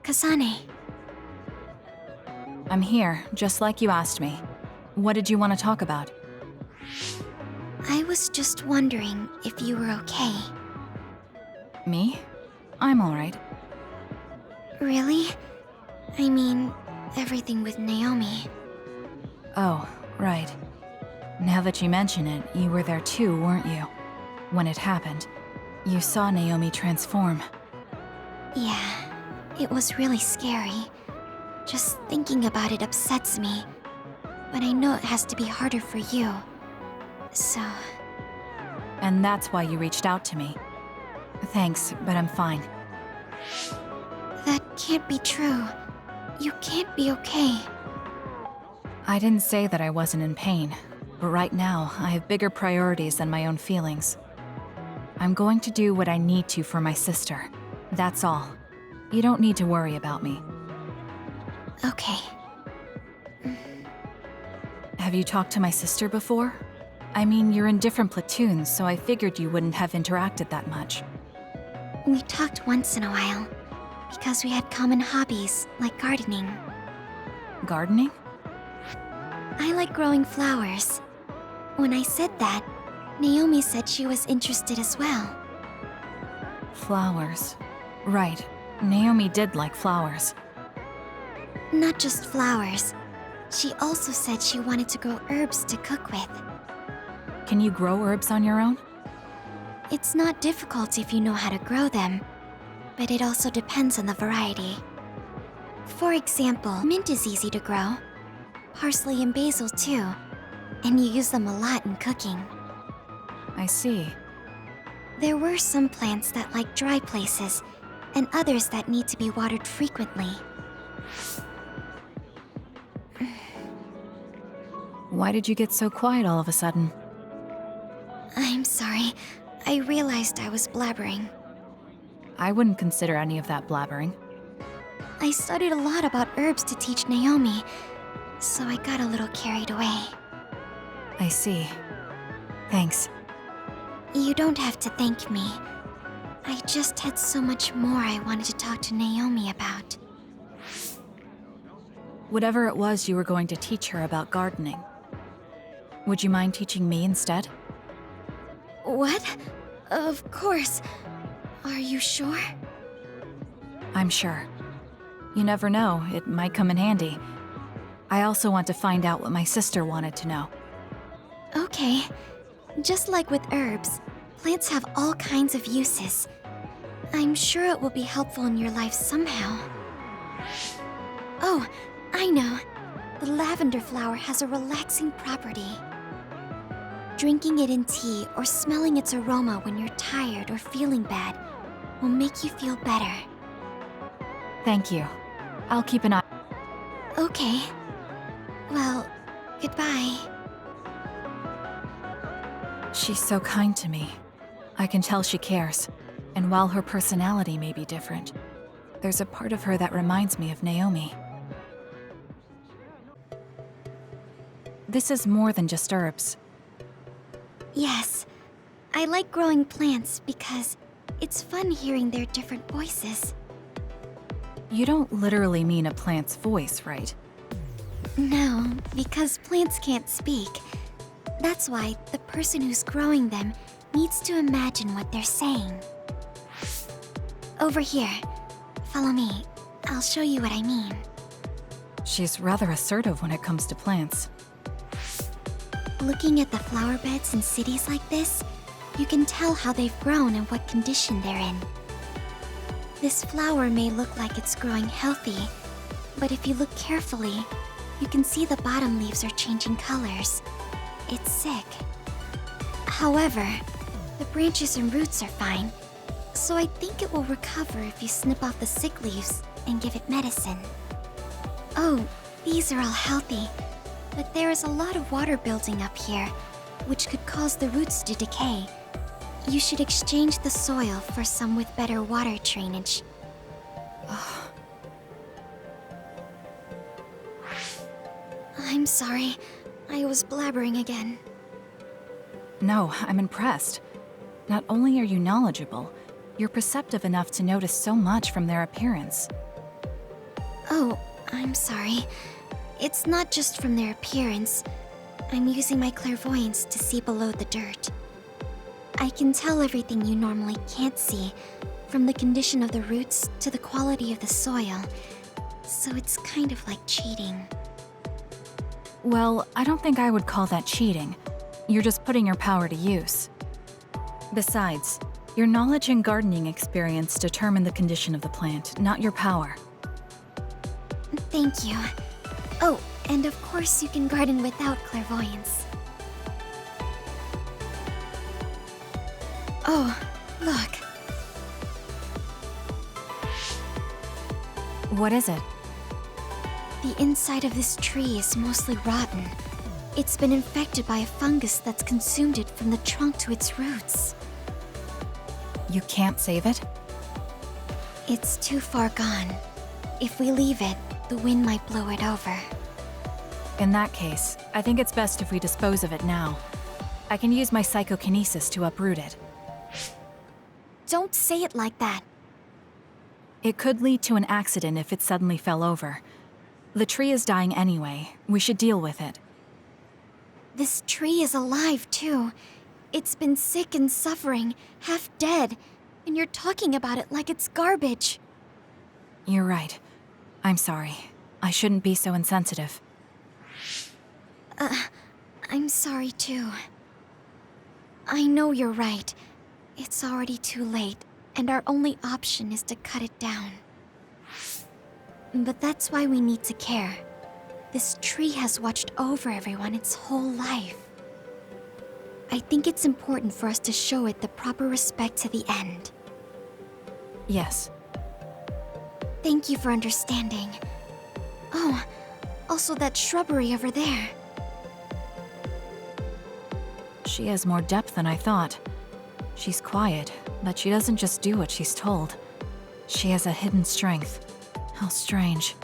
Kasane. I'm here, just like you asked me. What did you want to talk about? I was just wondering if you were okay. Me? I'm alright. Really? I mean, everything with Naomi. Oh, right. Now that you mention it, you were there too, weren't you? When it happened. You saw Naomi transform. Yeah, it was really scary. Just thinking about it upsets me. But I know it has to be harder for you. So... And that's why you reached out to me. Thanks, but I'm fine. That can't be true. You can't be okay. I didn't say that I wasn't in pain, but right now, I have bigger priorities than my own feelings. I'm going to do what I need to for my sister. That's all. You don't need to worry about me. Okay. Have you talked to my sister before? I mean, you're in different platoons, so I figured you wouldn't have interacted that much. We talked once in a while. Because we had common hobbies, like gardening. Gardening? I like growing flowers. When I said that, Naomi said she was interested as well. Flowers. Right. Naomi did like flowers. Not just flowers. She also said she wanted to grow herbs to cook with. Can you grow herbs on your own? It's not difficult if you know how to grow them, but it also depends on the variety. For example, mint is easy to grow. Parsley and basil too, and you use them a lot in cooking. I see. There were some plants that like dry places, and others that need to be watered frequently. Why did you get so quiet all of a sudden? I'm sorry. I realized I was blabbering. I wouldn't consider any of that blabbering. I studied a lot about herbs to teach Naomi, so I got a little carried away. I see. Thanks. You don't have to thank me. I just had so much more I wanted to talk to Naomi about. Whatever it was you were going to teach her about gardening. Would you mind teaching me instead? What? Of course. Are you sure? I'm sure. You never know, it might come in handy. I also want to find out what my sister wanted to know. Okay. Just like with herbs, plants have all kinds of uses. I'm sure it will be helpful in your life somehow. Oh, I know. The lavender flower has a relaxing property. Drinking it in tea or smelling its aroma when you're tired or feeling bad will make you feel better. Thank you. I'll keep an eye. Okay. Well, goodbye. She's so kind to me. I can tell she cares. And while her personality may be different, there's a part of her that reminds me of Naomi. This is more than just herbs. Yes. I like growing plants because it's fun hearing their different voices. You don't literally mean a plant's voice, right? No, because plants can't speak. That's why the person who's growing them needs to imagine what they're saying. Over here. Follow me. I'll show you what I mean. She's rather assertive when it comes to plants. Looking at the flower beds in cities like this, you can tell how they've grown and what condition they're in. This flower may look like it's growing healthy, but if you look carefully, you can see the bottom leaves are changing colors. It's sick. However, the branches and roots are fine, so I think it will recover if you snip off the sick leaves and give it medicine. Oh, these are all healthy, but there is a lot of water building up here, which could cause the roots to decay. You should exchange the soil for some with better water drainage. I'm sorry. I was blabbering again. No, I'm impressed. Not only are you knowledgeable, you're perceptive enough to notice so much from their appearance. Oh, I'm sorry. It's not just from their appearance. I'm using my clairvoyance to see below the dirt. I can tell everything you normally can't see, from the condition of the roots to the quality of the soil. So it's kind of like cheating. Well, I don't think I would call that cheating. You're just putting your power to use. Besides, your knowledge and gardening experience determine the condition of the plant, not your power. Thank you. Oh, and of course you can garden without clairvoyance. Oh, look. What is it? The inside of this tree is mostly rotten. It's been infected by a fungus that's consumed it from the trunk to its roots. You can't save it? It's too far gone. If we leave it, the wind might blow it over. In that case, I think it's best if we dispose of it now. I can use my psychokinesis to uproot it. Don't say it like that. It could lead to an accident if it suddenly fell over. The tree is dying anyway. We should deal with it. This tree is alive, too. It's been sick and suffering, half dead, and you're talking about it like it's garbage. You're right. I'm sorry. I shouldn't be so insensitive. I'm sorry, too. I know you're right. It's already too late, and our only option is to cut it down. But that's why we need to care. This tree has watched over everyone its whole life. I think it's important for us to show it the proper respect to the end. Yes. Thank you for understanding. Oh, also that shrubbery over there. She has more depth than I thought. She's quiet, but she doesn't just do what she's told. She has a hidden strength. How strange.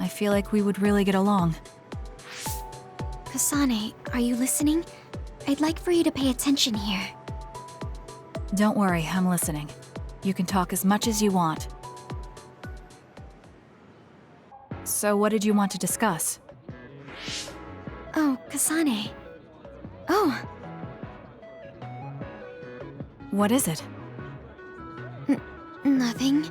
I feel like we would really get along. Kasane, are you listening? I'd like for you to pay attention here. Don't worry, I'm listening. You can talk as much as you want. So what did you want to discuss? Oh, Kasane. Oh, What is it? nothing.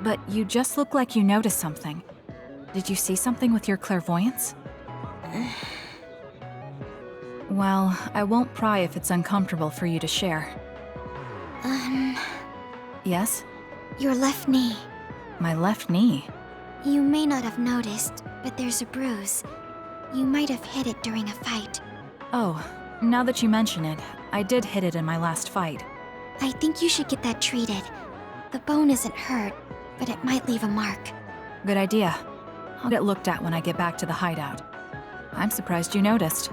But you just look like you noticed something. Did you see something with your clairvoyance? Well, I won't pry if it's uncomfortable for you to share. Yes? Your left knee. My left knee? You may not have noticed, but there's a bruise. You might have hit it during a fight. Oh, now that you mention it, I did hit it in my last fight. I think you should get that treated. The bone isn't hurt, but it might leave a mark. Good idea. I'll get looked at when I get back to the hideout. I'm surprised you noticed.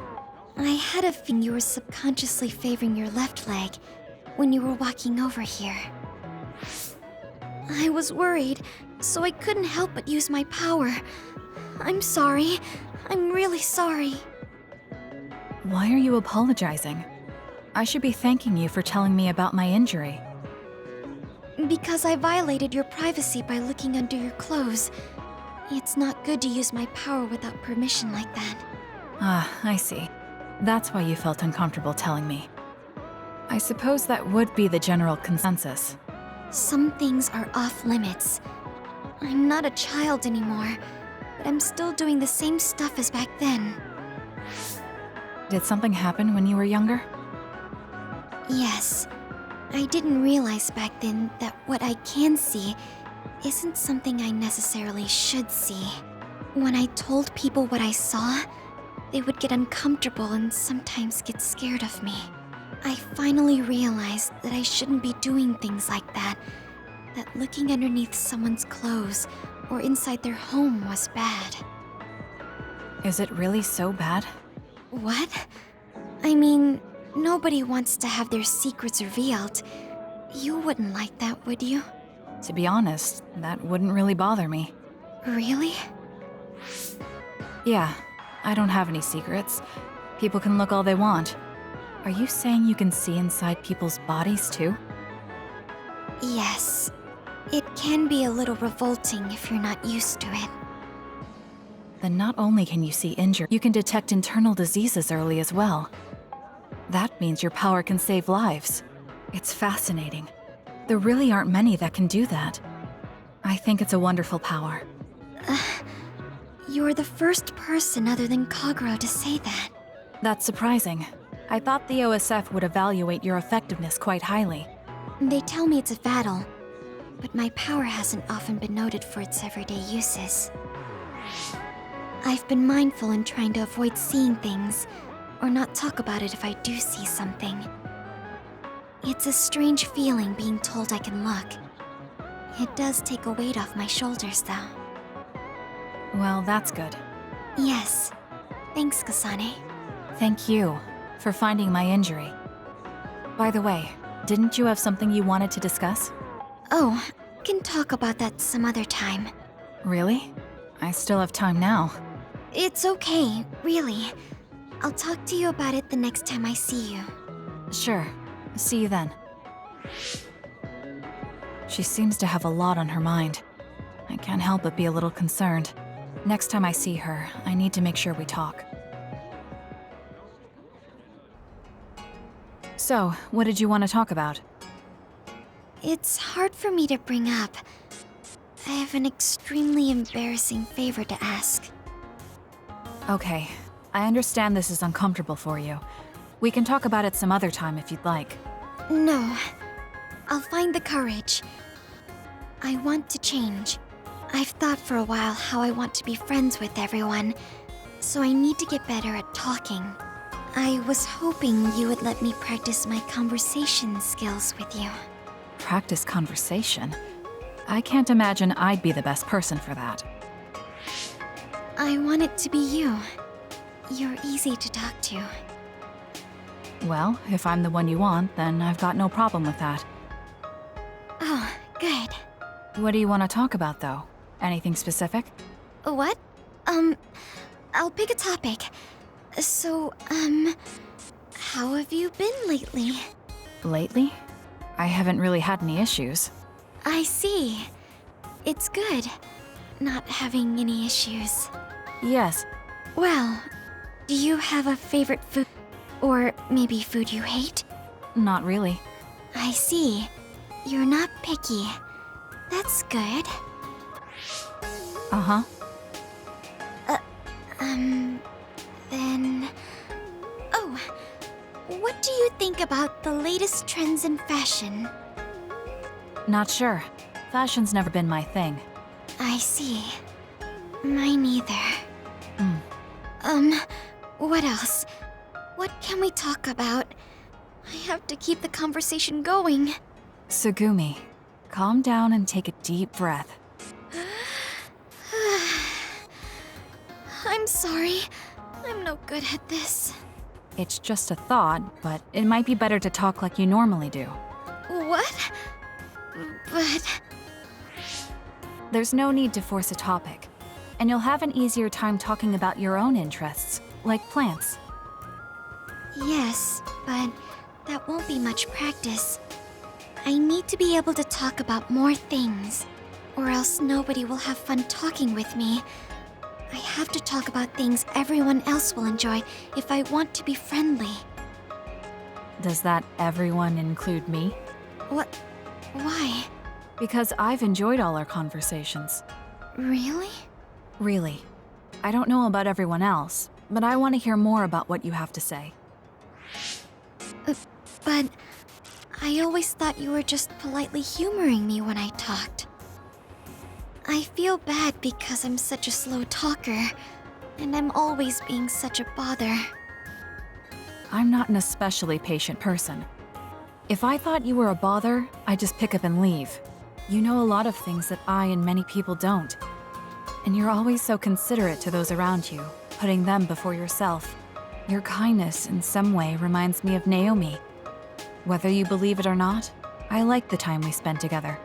I had a feeling you were subconsciously favoring your left leg when you were walking over here. I was worried, so I couldn't help but use my power. I'm sorry. I'm really sorry. Why are you apologizing? I should be thanking you for telling me about my injury. Because I violated your privacy by looking under your clothes. It's not good to use my power without permission like that. Ah, I see. That's why you felt uncomfortable telling me. I suppose that would be the general consensus. Some things are off limits. I'm not a child anymore, but I'm still doing the same stuff as back then. Did something happen when you were younger? Yes. I didn't realize back then that what I can see isn't something I necessarily should see. When I told people what I saw, they would get uncomfortable and sometimes get scared of me. I finally realized that I shouldn't be doing things like that, that looking underneath someone's clothes or inside their home was bad. Is it really so bad? What? I mean, nobody wants to have their secrets revealed. You wouldn't like that, would you? To be honest, that wouldn't really bother me. Really? Yeah, I don't have any secrets. People can look all they want. Are you saying you can see inside people's bodies too? Yes. It can be a little revolting if you're not used to it. Then not only can you see injury, you can detect internal diseases early as well. That means your power can save lives. It's fascinating. There really aren't many that can do that. I think it's a wonderful power. You're the first person other than Kagero to say that. That's surprising. I thought the OSF would evaluate your effectiveness quite highly. They tell me it's a battle, but my power hasn't often been noted for its everyday uses. I've been mindful in trying to avoid seeing things, or not talk about it if I do see something. It's a strange feeling being told I can look. It does take a weight off my shoulders, though. Well, that's good. Yes. Thanks, Kasane. Thank you for finding my injury. By the way, didn't you have something you wanted to discuss? Oh, we can talk about that some other time. Really? I still have time now. It's okay, really. I'll talk to you about it the next time I see you. Sure. See you then. She seems to have a lot on her mind. I can't help but be a little concerned. Next time I see her, I need to make sure we talk. So, what did you want to talk about? It's hard for me to bring up. I have an extremely embarrassing favor to ask. Okay, I understand this is uncomfortable for you. We can talk about it some other time if you'd like. No. I'll find the courage. I want to change. I've thought for a while how I want to be friends with everyone, so I need to get better at talking. I was hoping you would let me practice my conversation skills with you. Practice conversation? I can't imagine I'd be the best person for that. I want it to be you. You're easy to talk to. Well, if I'm the one you want, then I've got no problem with that. Oh, good. What do you want to talk about, though? Anything specific? What? I'll pick a topic. So, how have you been lately? Lately? I haven't really had any issues. I see. It's good, not having any issues. Yes. Well, do you have a favorite food? Or maybe food you hate? Not really. I see. You're not picky. That's good. Uh-huh. Then... Oh, what do you think about the latest trends in fashion? Not sure. Fashion's never been my thing. I see. Mine either. What else? What can we talk about? I have to keep the conversation going. Tsugumi, calm down and take a deep breath. I'm sorry. I'm no good at this. It's just a thought, but it might be better to talk like you normally do. What? But... There's no need to force a topic, and you'll have an easier time talking about your own interests, like plants. Yes, but that won't be much practice. I need to be able to talk about more things, or else nobody will have fun talking with me. I have to talk about things everyone else will enjoy if I want to be friendly. Does that everyone include me? What? Why? Because I've enjoyed all our conversations. Really? Really. I don't know about everyone else, but I want to hear more about what you have to say. But I always thought you were just politely humoring me when I talked. I feel bad because I'm such a slow talker, and I'm always being such a bother. I'm not an especially patient person. If I thought you were a bother, I'd just pick up and leave. You know a lot of things that I and many people don't. And you're always so considerate to those around you, putting them before yourself. Your kindness, in some way, reminds me of Naomi. Whether you believe it or not, I like the time we spent together.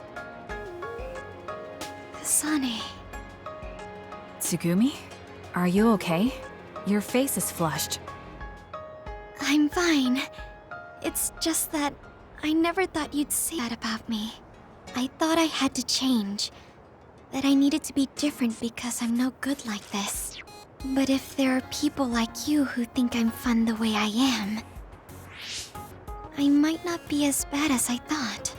Kasane. Tsugumi? Are you okay? Your face is flushed. I'm fine. It's just that I never thought you'd say that about me. I thought I had to change. That I needed to be different because I'm no good like this. But if there are people like you who think I'm fun the way I am, I might not be as bad as I thought.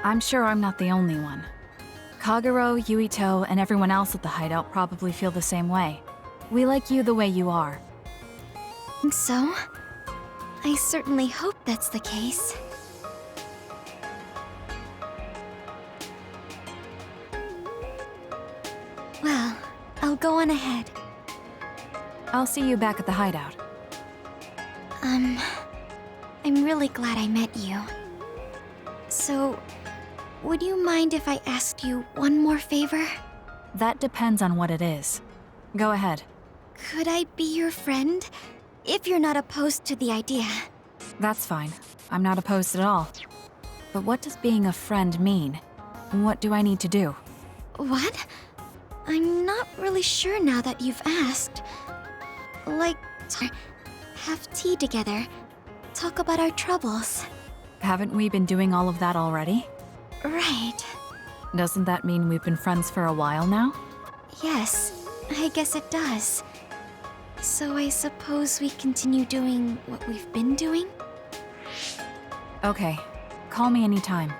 I'm sure I'm not the only one. Kagero, Yuito, and everyone else at the hideout probably feel the same way. We like you the way you are. Think so? I certainly hope that's the case. Well, I'll go on ahead. I'll see you back at the hideout. I'm really glad I met you. So, would you mind if I asked you one more favor? That depends on what it is. Go ahead. Could I be your friend? If you're not opposed to the idea. That's fine. I'm not opposed at all. But what does being a friend mean? What do I need to do? What? I'm not really sure now that you've asked. Like, have tea together. Talk about our troubles. Haven't we been doing all of that already? Right. Doesn't that mean we've been friends for a while now? Yes, I guess it does. So I suppose we continue doing what we've been doing? Okay. Call me anytime.